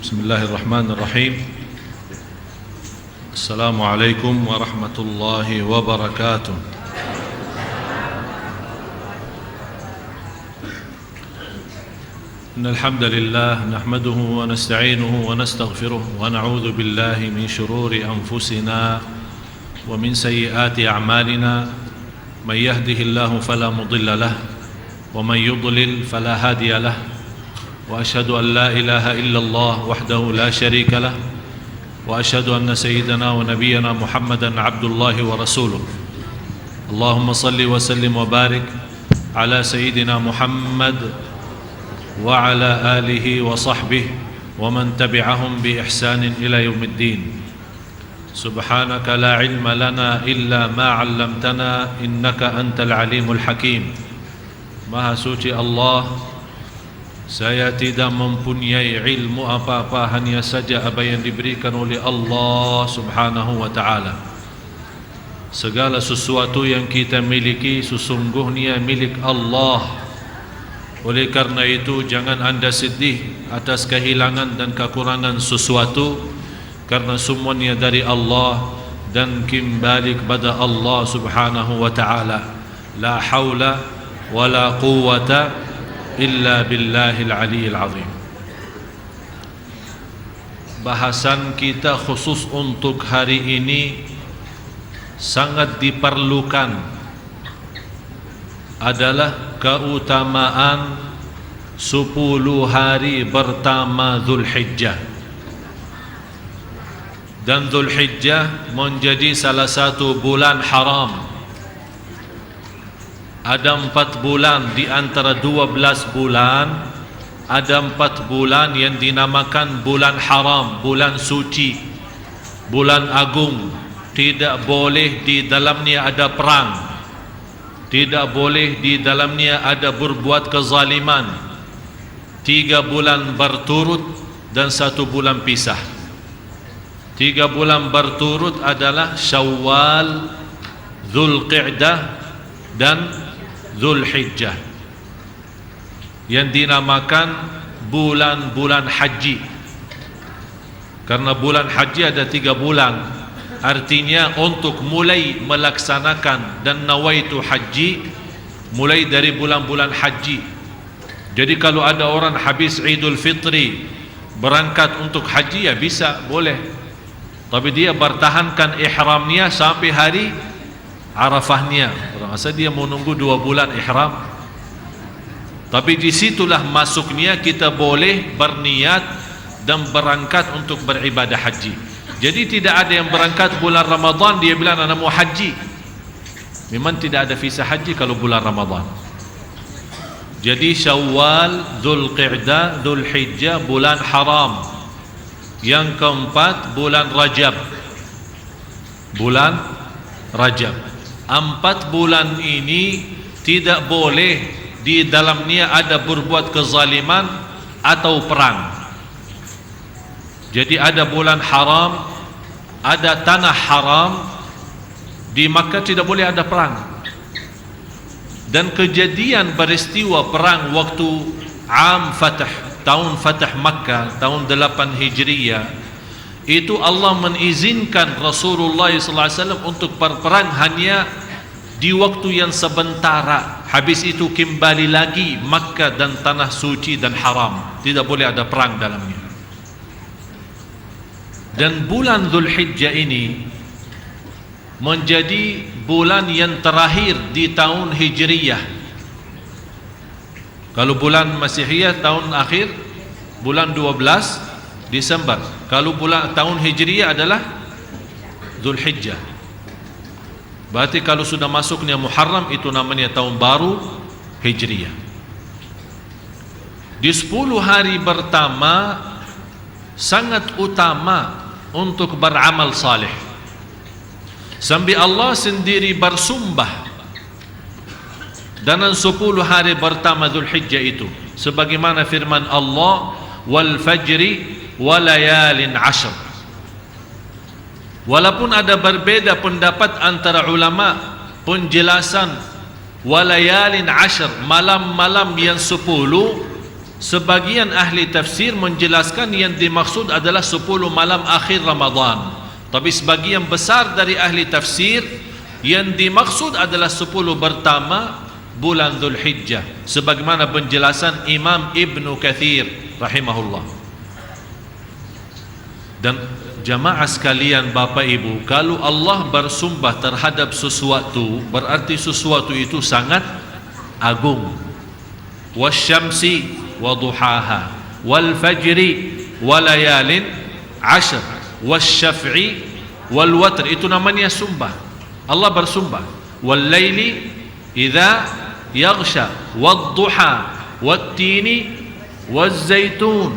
Bismillahirrahmanirrahim. Assalamualaikum warahmatullahi wabarakatuh. Innal hamdalillah nahmaduhu wa nasta'inuhu wa nastaghfiruh wa na'udzu billahi min shururi anfusina wa min sayyiati a'malina. May yahdihillahu fala mudilla lahu wa may yudlil fala hadiya lahu. وأشهد أن لا إله إلا الله وحده لا شريك له وأشهد أن سيدنا ونبينا محمدا عبد الله ورسوله. اللهم صل وسلم وبارك على سيدنا محمد وعلى آله وصحبه ومن تبعهم بإحسان إلى يوم الدين. سبحانك لا علم لنا إلا ما علمتنا إنك أنت العليم الحكيم. Maha suci Allah, saya tidak mempunyai ilmu apa-apa, hanya saja apa yang diberikan oleh Allah Subhanahu wa ta'ala. Segala sesuatu yang kita miliki sesungguhnya milik Allah. Oleh karena itu jangan anda sedih atas kehilangan dan kekurangan sesuatu, karena semuanya dari Allah dan kembali kepada Allah Subhanahu wa ta'ala. La haula wa la quwwata illa billahil aliyil azim. Bahasan kita khusus untuk hari ini sangat diperlukan adalah keutamaan 10 hari pertama Dzulhijjah. Dan Dzulhijjah menjadi salah satu bulan haram. Ada 4 bulan di antara 12 bulan, ada 4 bulan yang dinamakan bulan haram, bulan suci, bulan agung. Tidak boleh di dalamnya ada perang, tidak boleh di dalamnya ada berbuat kezaliman. 3 bulan berturut dan 1 bulan pisah. 3 bulan berturut adalah Syawal, Dzulqa'dah dan Dzulhijjah, yang dinamakan bulan-bulan haji. Karena bulan haji ada 3 bulan. Artinya untuk mulai melaksanakan dan nawaitu haji mulai dari bulan-bulan haji. Jadi kalau ada orang habis Idul Fitri berangkat untuk haji, ya bisa, boleh. Tapi dia bertahankan ihramnya sampai hari Arafahnya. Orang asal dia mau nunggu 2 bulan ihram. Tapi disitulah masuknya kita boleh berniat dan berangkat untuk beribadah haji. Jadi tidak ada yang berangkat bulan Ramadan dia bilang anak mau haji. Memang tidak ada visa haji kalau bulan Ramadan. Jadi Syawal, Dzulqa'dah, Dzulhijjah bulan haram. Yang keempat bulan Rajab. Bulan Rajab. 4 bulan ini tidak boleh di dalamnya ada berbuat kezaliman atau perang. Jadi ada bulan haram, ada tanah haram. Di Makkah tidak boleh ada perang. Dan kejadian peristiwa perang waktu tahun Fatah Makkah, tahun 8 Hijriyah, itu Allah mengizinkan Rasulullah SAW untuk berperang hanya di waktu yang sementara. Habis itu kembali lagi Makkah dan tanah suci dan haram, tidak boleh ada perang dalamnya. Dan bulan Dzulhijjah ini menjadi bulan yang terakhir di tahun Hijriyah. Kalau bulan Masihiyah tahun akhir bulan 12 Desember. Kalau bulan tahun Hijriyah adalah Dzulhijjah. Berarti kalau sudah masuknya Muharram itu namanya tahun baru Hijriyah. Di 10 hari pertama sangat utama untuk beramal saleh. Sampai Allah sendiri bersumpah dalam 10 hari pertama Dzulhijjah itu, sebagaimana firman Allah, wal fajri walayalin ashr. Walaupun ada berbeda pendapat antara ulama, penjelasan walayalin ashr, malam-malam yang 10 Sebagian ahli tafsir menjelaskan yang dimaksud adalah 10 malam akhir Ramadan. Tapi sebagian besar dari ahli tafsir yang dimaksud adalah 10 pertama bulan Dzulhijjah, sebagaimana penjelasan Imam Ibnu Katsir rahimahullah. Dan jamaah sekalian, Bapak Ibu, kalau Allah bersumpah terhadap sesuatu, berarti sesuatu itu sangat agung. Wasyamsi wa duhaha wal fajri wa layalin ashr wasyaf'i wal watr, itu namanya sumpah. Allah bersumpah, wal laili idza yaghsha wad duha wat tini waz zaitun.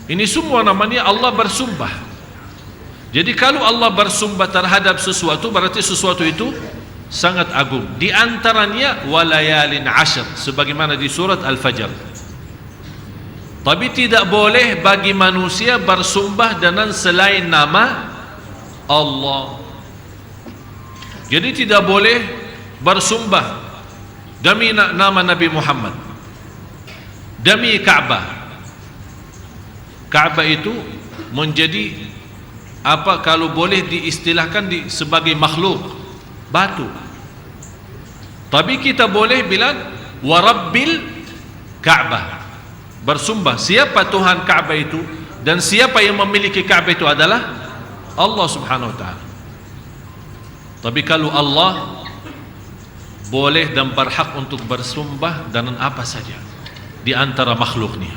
Ini semua namanya Allah bersumpah. Jadi kalau Allah bersumpah terhadap sesuatu, berarti sesuatu itu sangat agung. Di antaranya walayalin ashr, sebagaimana di surat Al-Fajr. Tapi tidak boleh bagi manusia bersumpah dengan selain nama Allah. Jadi tidak boleh bersumpah demi nama Nabi Muhammad, demi Ka'bah. Ka'bah itu menjadi apa, kalau boleh diistilahkan sebagai makhluk, batu. Tapi kita boleh bilang warabbil Ka'bah, bersumpah siapa Tuhan Ka'bah itu, dan siapa yang memiliki Ka'bah itu adalah Allah subhanahu wa ta'ala. Tapi kalau Allah boleh dan berhak untuk bersumpah dengan apa saja di antara makhluknya.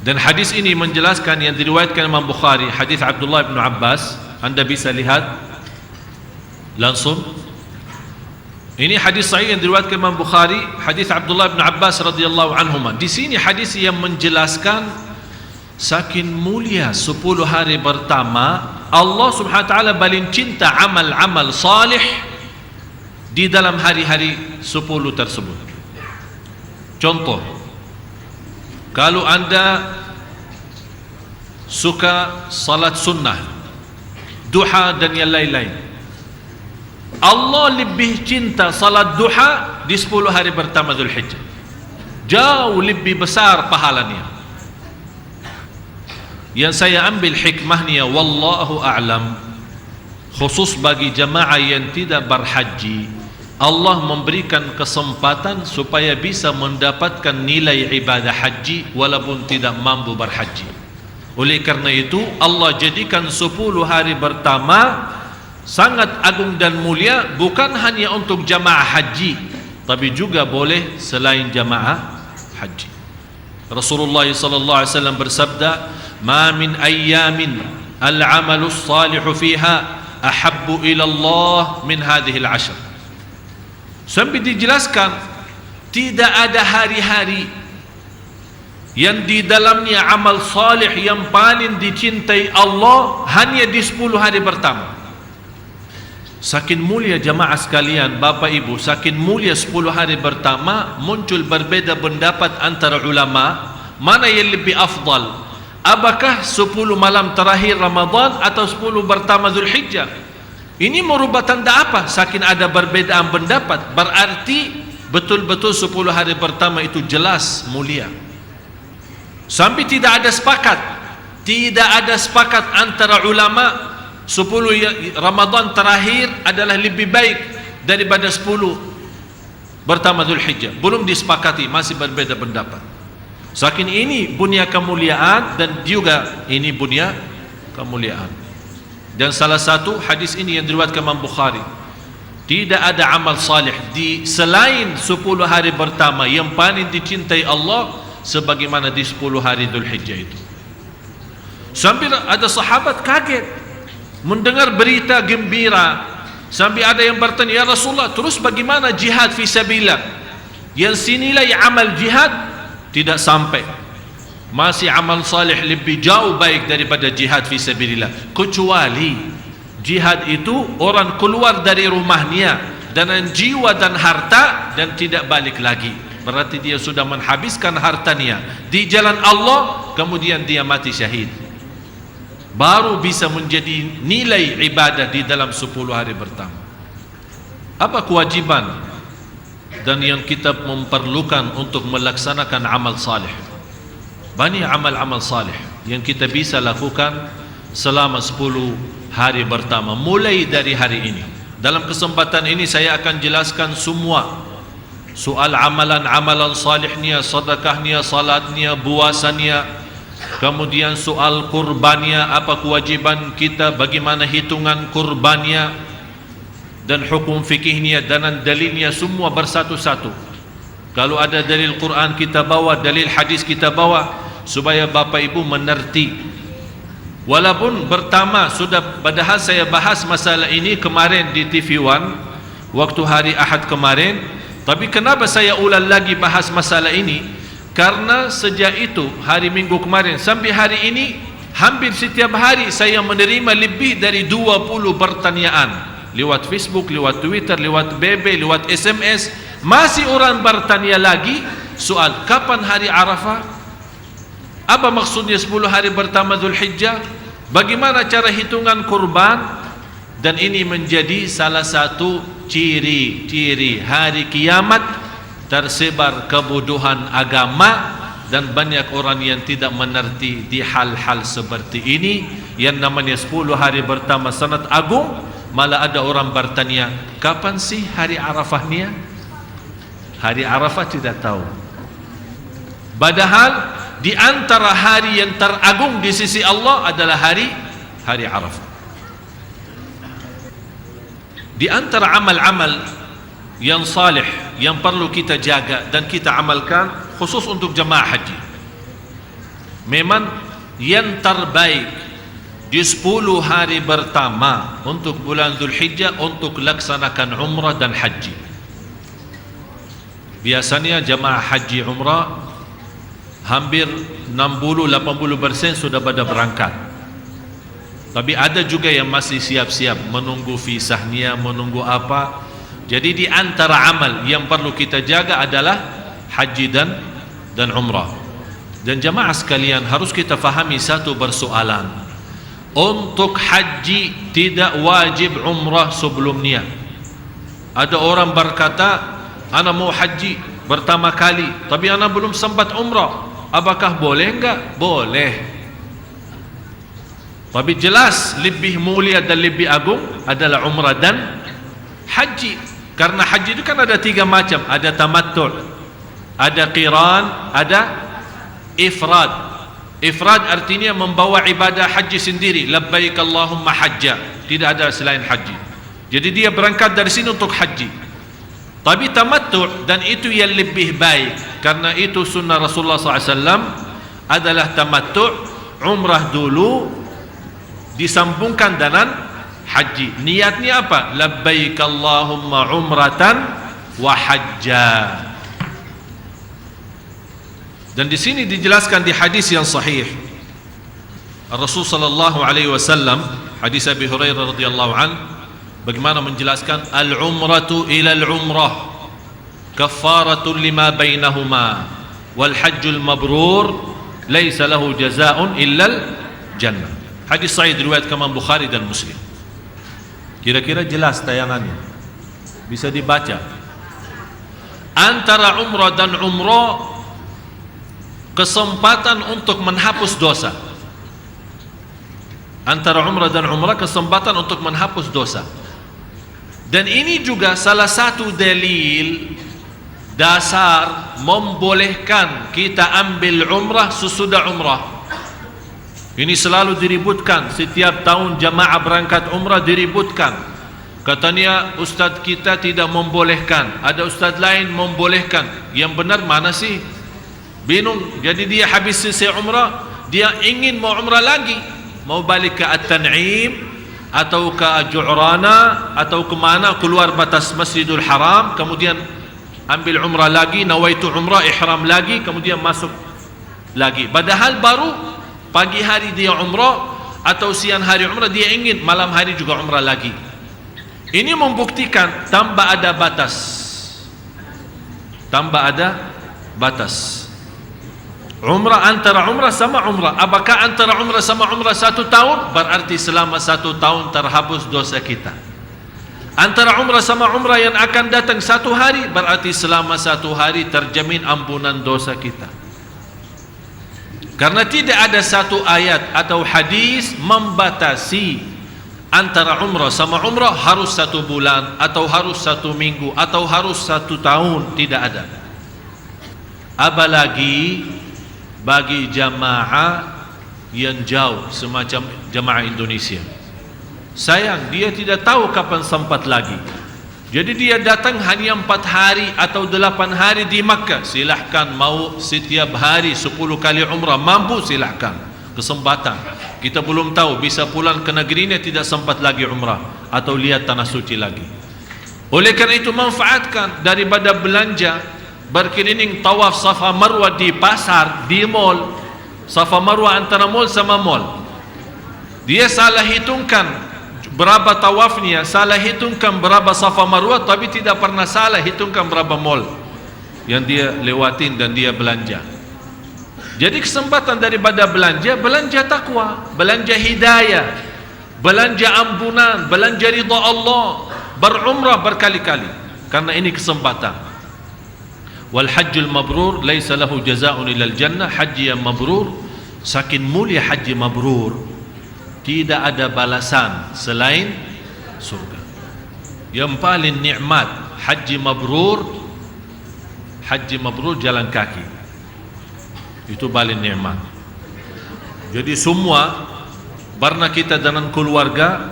Dan hadis ini menjelaskan yang diriwayatkan Imam Bukhari, hadis Abdullah bin Abbas. Anda bisa lihat langsung. Ini hadis sahih yang diriwayatkan Imam Bukhari, hadis Abdullah bin Abbas radhiyallahu anhuma. Di sini hadis yang menjelaskan saking mulia 10 hari pertama, Allah subhanahu wa ta'ala paling cinta amal-amal salih di dalam hari-hari 10 tersebut. Contoh, kalau anda suka salat sunnah, duha dan yang lain-lain, Allah lebih cinta salat duha di 10 hari pertama Dzulhijjah, jauh lebih besar pahalanya. Yang saya ambil hikmahnya, wallahu a'lam, khusus bagi jamaah yang tidak berhaji, Allah memberikan kesempatan supaya bisa mendapatkan nilai ibadah haji walaupun tidak mampu berhaji. Oleh karena itu Allah jadikan 10 hari pertama sangat agung dan mulia, bukan hanya untuk jamaah haji, tapi juga boleh selain jamaah haji. Rasulullah sallallahu alaihi wasallam bersabda, "Ma min ayyamin al-'amalu as-salihu fiha ahabbu ila Allah min hadhihi al-'ashr." Sampai dijelaskan tidak ada hari-hari yang di dalamnya amal salih yang paling dicintai Allah hanya di 10 hari pertama. Saking mulia jamaah sekalian, Bapak Ibu, saking mulia 10 hari pertama, muncul berbeda pendapat antara ulama mana yang lebih afdal. Apakah 10 malam terakhir Ramadan atau 10 pertama Dzulhijjah? Ini merubah tanda apa? Saking ada perbedaan pendapat, berarti betul-betul 10 hari pertama itu jelas mulia. Sampai tidak ada sepakat antara ulama 10 Ramadan terakhir adalah lebih baik daripada 10 pertama Dzulhijjah. Belum disepakati, masih berbeda pendapat. Saking ini bunya kemuliaan, dan juga ini bunya kemuliaan. Dan salah satu hadis ini yang diriwayatkan Imam Bukhari, tidak ada amal salih di selain 10 hari pertama yang paling dicintai Allah sebagaimana di 10 hari Dzulhijjah itu. Sampai ada sahabat kaget mendengar berita gembira, sampai ada yang bertanya, "Ya Rasulullah, terus bagaimana jihad fi sabilillah yang senilai amal jihad?" Tidak sampai. Masih amal salih lebih jauh baik daripada jihad fi sabilillah, kecuali jihad itu orang keluar dari rumahnya dengan jiwa dan harta dan tidak balik lagi, berarti dia sudah menghabiskan hartanya di jalan Allah, kemudian dia mati syahid, baru bisa menjadi nilai ibadah di dalam 10 hari pertama. Apa kewajiban dan yang kita memerlukan untuk melaksanakan amal salih. Banyak amal-amal salih yang kita bisa lakukan selama 10 hari pertama mulai dari hari ini. Dalam kesempatan ini saya akan jelaskan semua soal amalan-amalan salihnya, sedekahnya, salatnya, puasanya, kemudian soal kurbannya, apa kewajiban kita, bagaimana hitungan kurbannya, dan hukum fikihnya dan dalilnya semua bersatu-satu. Kalau ada dalil Quran kita bawa, dalil hadis kita bawa, supaya Bapak Ibu mengerti. Walaupun pertama sudah, padahal saya bahas masalah ini kemarin di TV One waktu hari Ahad kemarin, tapi kenapa saya ulang lagi bahas masalah ini? Karena sejak itu hari Minggu kemarin sampai hari ini, hampir setiap hari saya menerima lebih dari 20 pertanyaan lewat Facebook, lewat Twitter, lewat BB, lewat SMS. Masih orang bertanya lagi soal kapan hari Arafah, apa maksudnya 10 hari pertama Dzulhijjah, bagaimana cara hitungan kurban. Dan ini menjadi salah satu ciri-ciri hari kiamat, tersebar kebodohan agama dan banyak orang yang tidak mengerti di hal-hal seperti ini. Yang namanya 10 hari pertama Sanad Agung, malah ada orang bertanya, kapan sih hari Arafahnya? Hari Arafah tidak tahu. Padahal di antara hari yang teragung di sisi Allah adalah hari Arafah. Di antara amal-amal yang salih yang perlu kita jaga dan kita amalkan khusus untuk jemaah haji, memang yang terbaik di 10 hari pertama untuk bulan Dzulhijjah untuk laksanakan umrah dan haji. Biasanya jemaah haji umrah hampir 60-80% sudah pada berangkat. Tapi ada juga yang masih siap-siap menunggu visahnya, menunggu apa. Jadi di antara amal yang perlu kita jaga adalah haji dan umrah. Dan jemaah sekalian, harus kita fahami satu persoalan. Untuk haji tidak wajib umrah sebelumnya. Ada orang berkata, ana mau haji pertama kali tapi ana belum sempat umrah, apakah boleh enggak? Boleh. Tapi jelas lebih mulia dan lebih agung adalah umrah dan haji. Karena haji itu kan ada 3 macam. Ada tamattu', ada qiran, ada ifrad. Ifrad artinya membawa ibadah haji sendiri. Labbaik Allahumma hajja. Tidak ada selain haji. Jadi dia berangkat dari sini untuk haji. Tapi tamattu', dan itu yang lebih baik, karena itu sunnah Rasulullah SAW adalah tamattu', umrah dulu disambungkan dengan haji. Niatnya apa? Labbaik Allahumma umratan wa hajja. Dan di sini dijelaskan di hadis yang sahih, Rasul sallallahu alaihi wasallam, hadis Abi Hurairah radhiyallahu an, bagaimana menjelaskan al-umratu ila al-umrah kaffaratun lima bainahuma wal hajjul mabrur laisa lahu jazaa'un illa al-jannah. Hadis sahih diriwayatkan Imam Bukhari dan Muslim. Kira-kira jelas tayangannya, bisa dibaca. Antara umrah dan umrah kesempatan untuk menghapus dosa. Antara umrah dan umrah kesempatan untuk menghapus dosa. Dan ini juga salah satu dalil dasar membolehkan kita ambil umrah sesudah umrah. Ini selalu diributkan, setiap tahun jamaah berangkat umrah diributkan. Katanya ustaz kita tidak membolehkan, ada ustaz lain membolehkan. Yang benar mana sih? Bingung. Jadi dia habis selesai umrah, dia ingin mau umrah lagi, mau balik ke At-Tan'im atau ke Ju'rana atau ke mana, keluar batas Masjidul Haram, kemudian ambil umrah lagi, nawaitu umrah, ihram lagi, kemudian masuk lagi. Padahal baru pagi hari dia umrah atau siang hari umrah, dia ingin malam hari juga umrah lagi. Ini membuktikan tanpa ada batas. Tanpa ada batas. Umrah antara umrah sama umrah. Apakah antara umrah sama umrah 1 tahun? Berarti selama 1 tahun terhapus dosa kita. Antara umrah sama umrah yang akan datang satu hari, berarti selama satu hari terjamin ampunan dosa kita. Karena tidak ada satu ayat atau hadis membatasi antara umrah sama umrah harus satu bulan, atau harus satu minggu, atau harus satu tahun. Tidak ada. Apalagi bagi jamaah yang jauh semacam jamaah Indonesia. Sayang, dia tidak tahu kapan sempat lagi. Jadi dia datang hanya 4 hari atau 8 hari di Makkah. Silahkan, mau setiap hari 10 kali umrah, mampu silahkan. Kesempatan. Kita belum tahu, bisa pulang ke negerinya tidak sempat lagi umrah atau lihat tanah suci lagi. Oleh kerana itu manfaatkan daripada belanja, berkeliling tawaf Safa Marwah di pasar, di mall. Safa Marwah antara mall sama mall. Dia salah hitungkan berapa tawafnya, salah hitungkan berapa Safa Marwah, tapi tidak pernah salah hitungkan berapa mall yang dia lewatin dan dia belanja. Jadi kesempatan daripada belanja, belanja takwa, belanja hidayah, belanja ampunan, belanja ridha Allah, berumrah berkali-kali. Karena ini kesempatan. Wal hajjul mabrur laisa lahu jazaa'un ilal jannah. Haji yang mabrur, saking mulia haji mabrur, tidak ada balasan selain surga. Yang paling nikmat haji mabrur jalan kaki. Itu paling nikmat. Jadi semua karena kita dengan keluarga,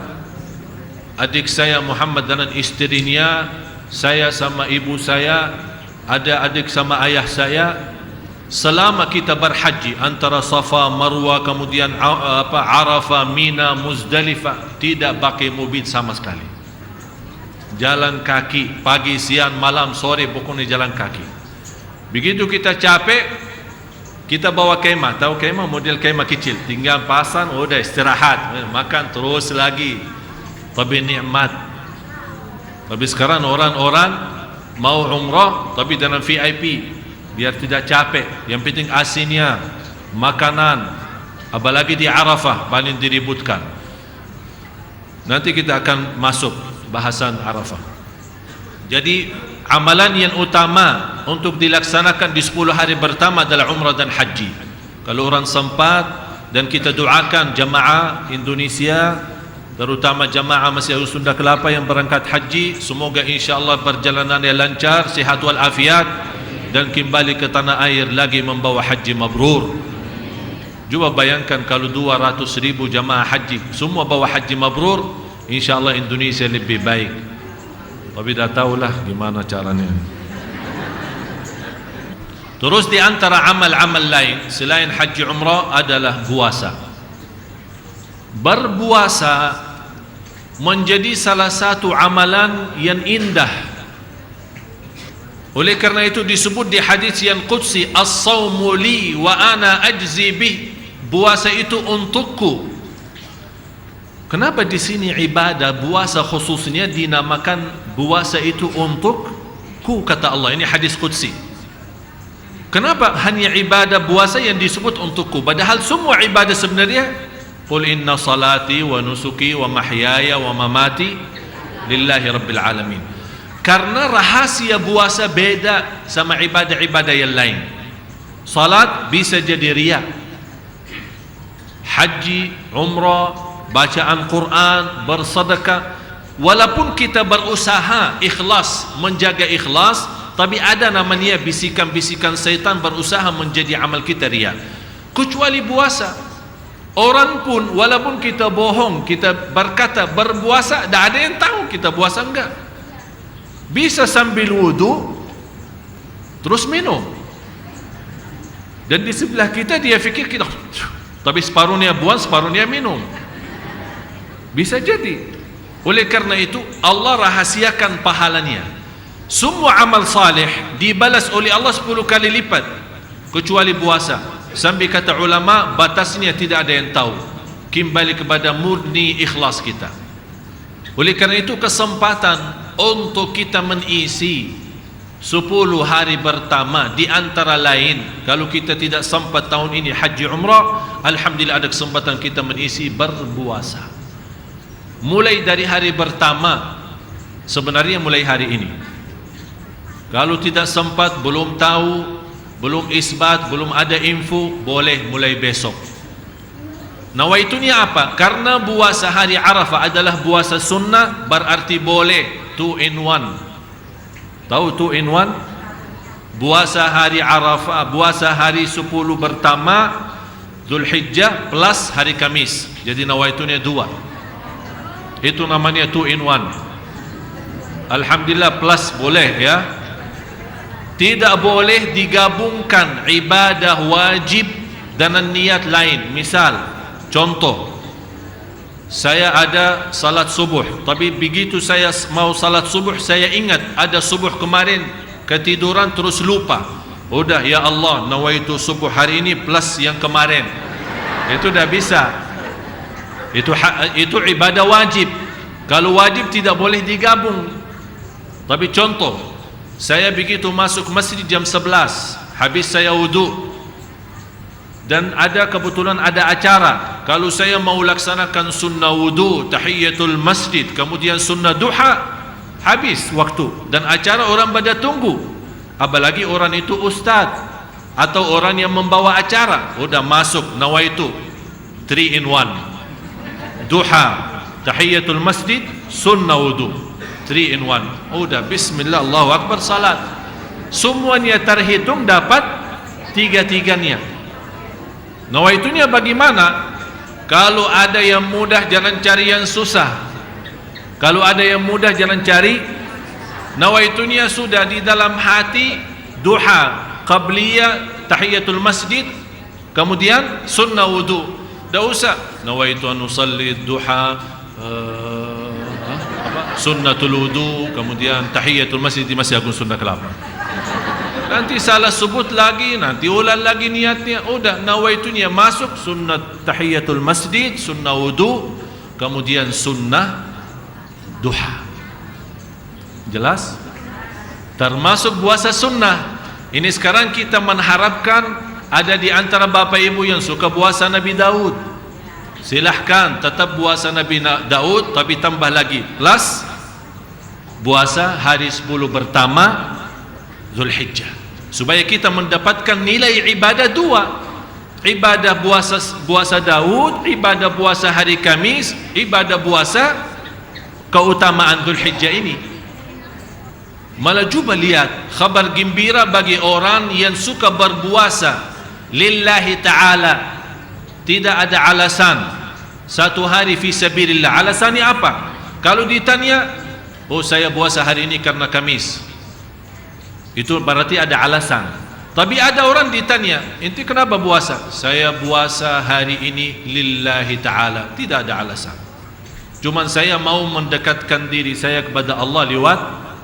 adik saya Muhammad dengan istrinya, saya sama ibu saya, ada adik sama ayah saya, selama kita berhaji antara Safa, Marwah, kemudian Arafah, Mina, Muzdalifah, tidak pakai mobil sama sekali. Jalan kaki, pagi, siang, malam, sore, pokoknya jalan kaki. Begitu kita capek, kita bawa kemah. Tahu kemah? Model kemah kecil, tinggal pasang, udah istirahat, makan terus lagi. Tapi nikmat. Tapi sekarang orang-orang mau umrah tapi dengan VIP, biar tidak capek. Yang penting asinnya, makanan, apalagi di Arafah paling diributkan. Nanti kita akan masuk bahasan Arafah. Jadi amalan yang utama untuk dilaksanakan di 10 hari pertama adalah umrah dan haji. Kalau orang sempat, dan kita doakan jamaah Indonesia, terutama jamaah Masjid Sunda Kelapa yang berangkat haji, semoga insyaAllah perjalanannya lancar, sihat walafiat, dan kembali ke tanah air lagi membawa haji mabrur. Cuba bayangkan kalau 200.000 jamaah haji semua bawa haji mabrur, insyaAllah Indonesia lebih baik. Tapi dah tahulah gimana caranya. Terus di antara amal-amal lain selain haji umrah adalah puasa. Berpuasa menjadi salah satu amalan yang indah. Oleh kerana itu disebut di hadis yang qudsi, as-sawmu li wa ana ajzi bih. Puasa itu untukku. Kenapa di sini ibadah puasa khususnya dinamakan puasa itu untukku, kata Allah. Ini hadis qudsi. Kenapa hanya ibadah puasa yang disebut untukku, padahal semua ibadah sebenarnya qul inna salati wa nusuki wa mahyaya wa mamati lillahi rabbil alamin. Karena rahasia puasa beda sama ibadah-ibadah yang lain. Salat bisa jadi riya, haji, umrah, bacaan Quran, bersedekah, walaupun kita berusaha ikhlas, menjaga ikhlas, tapi ada namanya bisikan-bisikan syaitan berusaha menjadi amal kita riya. Kecuali puasa, orang pun walaupun kita bohong, kita berkata berpuasa, tak ada yang tahu kita puasa enggak. Bisa sambil wudu terus minum, dan di sebelah kita dia fikir kita, tapi separuhnya buang, separuhnya minum. Bisa jadi. Oleh karena itu Allah rahasiakan pahalanya. Semua amal saleh dibalas oleh Allah 10 kali lipat kecuali puasa. Sampai kata ulama batasnya tidak ada yang tahu. Kembali kepada murni ikhlas kita. Oleh karena itu kesempatan untuk kita mengisi 10 hari pertama, di antara lain kalau kita tidak sempat tahun ini haji umrah, alhamdulillah ada kesempatan kita mengisi berpuasa. Mulai dari hari pertama sebenarnya mulai hari ini. Kalau tidak sempat, belum tahu, belum isbat, belum ada info, boleh mulai besok. Nawaitunya apa? Karena puasa hari Arafah adalah puasa sunnah, berarti boleh 2 in 1. Tahu 2 in 1? Puasa hari Arafah, puasa hari 10 pertama Zulhijjah plus hari Kamis. Jadi nawaitunya 2. Itu namanya 2 in 1. Alhamdulillah, plus boleh ya. Tidak boleh digabungkan ibadah wajib dengan niat lain. Misal, contoh, saya ada salat subuh, tapi begitu saya mau salat subuh, saya ingat ada subuh kemarin, ketiduran terus lupa. Udah, ya Allah, nawaitu subuh hari ini plus yang kemarin. Itu dah bisa. Itu ibadah wajib. Kalau wajib tidak boleh digabung. Tapi contoh, saya begitu masuk masjid jam 11, habis saya wudu, dan ada kebetulan ada acara. Kalau saya mau laksanakan sunnah wudu, tahiyatul masjid, kemudian sunnah duha, habis waktu. Dan acara orang pada tunggu. Apalagi orang itu ustaz atau orang yang membawa acara. Udah masuk, nawaitu 3 in 1. Duha, tahiyatul masjid, sunnah wudu, 3 in 1. Udah, bismillah, Allahu Akbar, salat. Semuanya terhitung dapat 3-3-nya. Nawaitunya bagaimana? Kalau ada yang mudah, jangan cari yang susah. Kalau ada yang mudah, jangan cari. Nawaitunya sudah di dalam hati, duha, qabliyah, tahiyatul masjid, kemudian sunnah wudu. Dah usah nawaitu an usalli duha, sunnatul wudu, kemudian tahiyatul masjid di Masjid Agung Sunda Kelapa. Nanti salah sebut lagi, nanti ulang lagi niatnya. Udah, nawaitunya masuk sunnat tahiyatul masjid, sunnah wudu, kemudian sunnah duha. Jelas? Termasuk puasa sunnah. Ini sekarang kita mengharapkan ada di antara bapak ibu yang suka puasa Nabi Daud. Silahkan tetap puasa Nabi Daud, tapi tambah lagi plus puasa hari 10 pertama Zulhijjah, supaya kita mendapatkan nilai ibadah 2. Ibadah puasa Daud, ibadah puasa hari Kamis, ibadah puasa keutamaan Zulhijjah ini. Malah cuba lihat kabar gembira bagi orang yang suka berpuasa lillahi ta'ala. Tidak ada alasan. Satu hari fi sabilillah. Alasannya apa? Kalau ditanya, oh saya puasa hari ini karena Kamis, itu berarti ada alasan. Tapi ada orang ditanya, ente kenapa puasa? Saya puasa hari ini lillahi ta'ala. Tidak ada alasan. Cuman saya mau mendekatkan diri saya kepada Allah lewat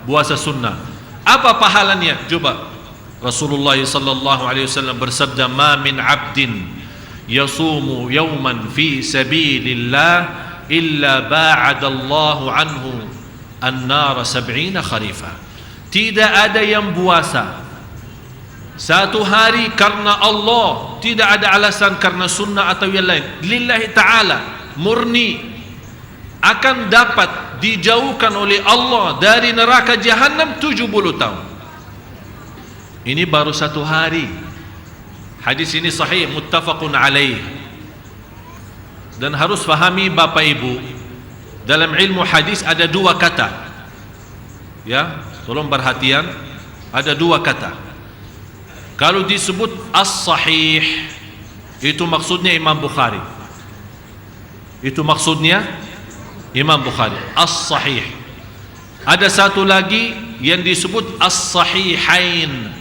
puasa sunnah. Apa pahalanya? Coba. Rasulullah sallallahu alaihi wasallam bersabda, "Ma min 'abdin yasumu yawman fi sabilillah illa ba'adallahu anhu an-nar 70 kharifah." Tidak ada yang puasa satu hari karena Allah, tidak ada alasan karena sunnah atau yang lain, lillahi ta'ala, murni, akan dapat dijauhkan oleh Allah dari neraka Jahannam 70 tahun. Ini baru satu hari. Hadis ini sahih, muttafaqun alaih. Dan harus fahami bapak ibu, dalam ilmu hadis ada 2 kata. Ya, tolong perhatian, ada 2 kata. Kalau disebut as-sahih, itu maksudnya Imam Bukhari. Itu maksudnya Imam Bukhari, as-sahih. Ada satu lagi yang disebut as-sahihain.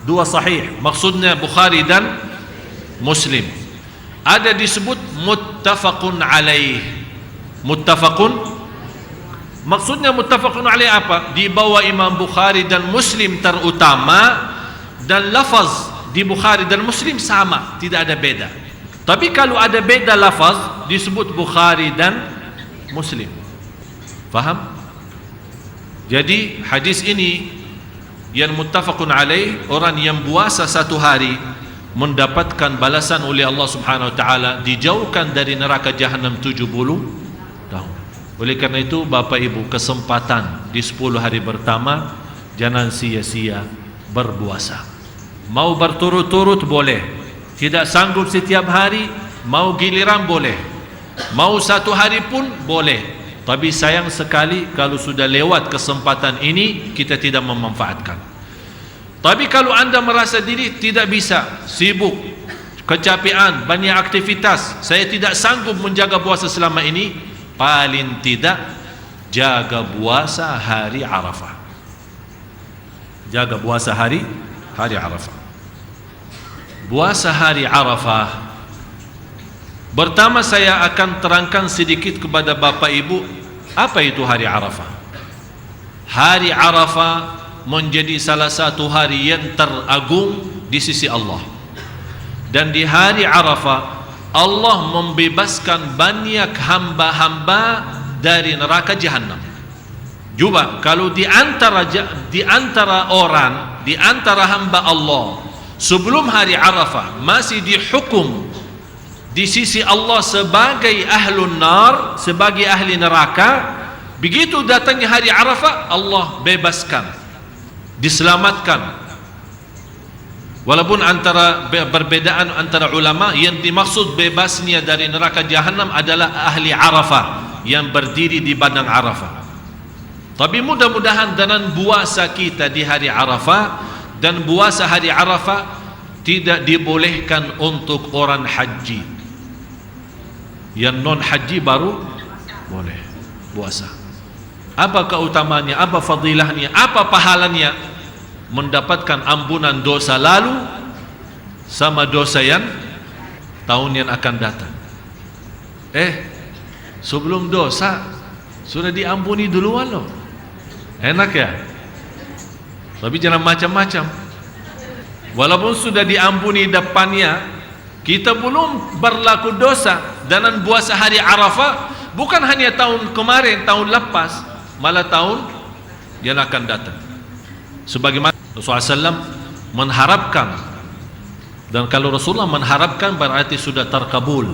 2 sahih, maksudnya Bukhari dan Muslim. Ada disebut muttafaqun alaih. Muttafaqun, maksudnya muttafaqun alaih apa? Di bawah Imam Bukhari dan Muslim terutama, dan lafaz di Bukhari dan Muslim sama, tidak ada beda. Tapi kalau ada beda lafaz, disebut Bukhari dan Muslim. Faham? Jadi hadis ini yang muttafaqun alaih, orang yang puasa satu hari mendapatkan balasan oleh Allah Subhanahu wa taala, dijauhkan dari neraka Jahannam 70 tahun. Oleh karena itu Bapak Ibu, kesempatan di 10 hari pertama jangan sia-sia berpuasa. Mau berturut-turut boleh, tidak sanggup setiap hari, mau giliran boleh, mau 1 hari pun boleh. Tapi sayang sekali kalau sudah lewat kesempatan ini kita tidak memanfaatkan. Tapi kalau anda merasa diri tidak bisa, sibuk, kecapean, banyak aktivitas, saya tidak sanggup menjaga puasa selama ini, paling tidak jaga puasa hari Arafah. Jaga puasa hari Arafah. Puasa hari Arafah, pertama saya akan terangkan sedikit kepada Bapak Ibu apa itu hari Arafah. Hari Arafah menjadi salah satu hari yang teragung di sisi Allah. Dan di hari Arafah Allah membebaskan banyak hamba-hamba dari neraka jahanam. Coba kalau di antara orang, di antara hamba Allah sebelum hari Arafah masih dihukum di sisi Allah sebagai ahlun nar, sebagai ahli neraka, begitu datangnya hari Arafah Allah bebaskan, diselamatkan. Walaupun antara perbedaan antara ulama, yang dimaksud bebasnya dari neraka jahanam adalah ahli Arafah yang berdiri di padang Arafah. Tapi mudah-mudahan dengan puasa kita di hari Arafah, dan puasa hari Arafah tidak dibolehkan untuk orang haji. Yang non haji baru boleh puasa. Apa keutamaannya, apa fadilahnya, apa pahalanya? Mendapatkan ampunan dosa lalu sama dosa yang tahun yang akan datang. Sebelum dosa sudah diampuni duluan loh. Enak ya? Tapi jangan macam-macam. Walaupun sudah diampuni depannya, kita belum berlaku dosa. Dan puasa hari Arafah bukan hanya tahun kemarin, tahun lepas, malah tahun yang akan datang. Sebagaimana Rasulullah SAW mengharapkan, dan kalau Rasulullah mengharapkan berarti sudah terkabul.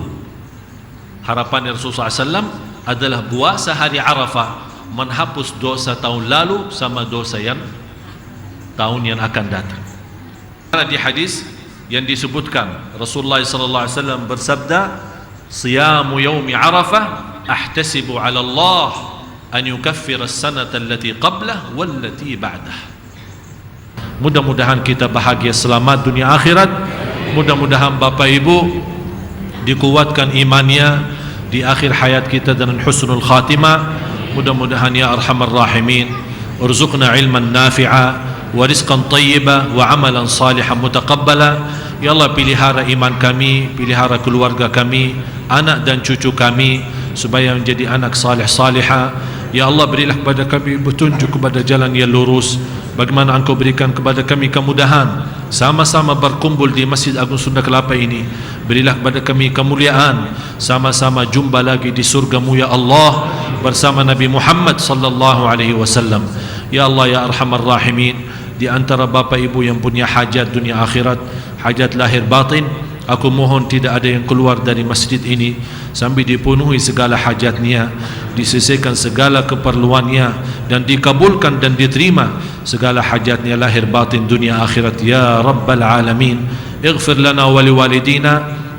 Harapan Rasulullah SAW adalah puasa hari Arafah menghapus dosa tahun lalu sama dosa yang tahun yang akan datang. Di hadis yang disebutkan Rasulullah SAW bersabda, "Siyamu yaumi Arafah ahtasibu 'ala Allah an yukaffira as-sanata allati qablah wallati ba'dah." Mudah-mudahan kita bahagia selamat dunia akhirat. Mudah-mudahan Bapak Ibu dikuatkan imannya di akhir hayat kita dengan husnul khatimah. Mudah-mudahan ya arhamar rahimin urzuqna ilman nafi'a wa rizqan tayyiba wa amalan salihan mutaqabbala. Ya Allah, pelihara iman kami, pelihara keluarga kami, anak dan cucu kami supaya menjadi anak salih salihah. Ya Allah, berilah kepada kami petunjuk kepada jalan yang lurus. Bagaimana Engkau berikan kepada kami kemudahan sama-sama berkumpul di Masjid Agung Sunda Kelapa ini. Berilah kepada kami kemuliaan, sama-sama jumpa lagi di surga-Mu ya Allah bersama Nabi Muhammad sallallahu alaihi wasallam. Ya Allah ya arhamar rahimin, di antara Bapak Ibu yang punya hajat dunia akhirat, hajat lahir batin, aku mohon tidak ada yang keluar dari masjid ini sampai dipenuhi segala hajatnya, diselesaikan segala keperluannya, dan dikabulkan dan diterima segala hajatnya lahir batin dunia akhirat ya rabbal alamin. Ighfir lana wa liwalidina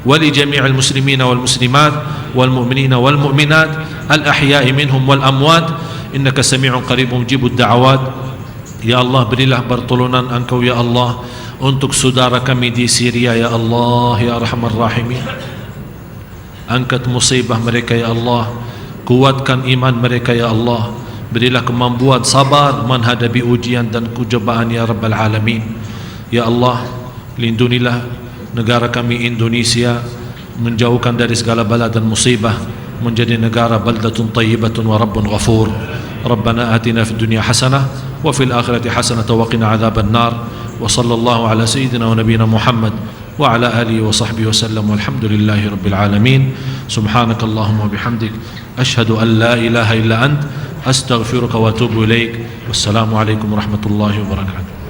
wa li jami'il muslimina wal muslimat wal mu'minina wal mu'minat al ahya'i minhum wal amwat innaka sami'un qaribun mujibud da'awat. Ya Allah, berilah pertolongan Engkau ya Allah untuk saudara kami di Syria ya Allah ya arhamar rahimin. Angkat musibah mereka ya Allah, kuatkan iman mereka ya Allah, berilah kemampuan sabar menghadapi ujian dan cobaan ya rabbal alamin. Ya Allah, lindungilah negara kami Indonesia, menjauhkan dari segala bala dan musibah, menjadi negara baldatun tayyibatun wa rabbun ghafur. Rabbana atina fid dunya hasanah wa fil akhirati hasanah wa qina adzaban nar. Wa sallallahu ala sayyidina wa nabiyyina Muhammad wa ala alihi wa sahbihi wa sallam, walhamdulillahi rabbil alamin. Subhanakallahumma bihamdik ashhadu an la ilaha illa ant astaghfiruka wa atubu ilaik. Wassalamu alaikum warahmatullahi wabarakatuh.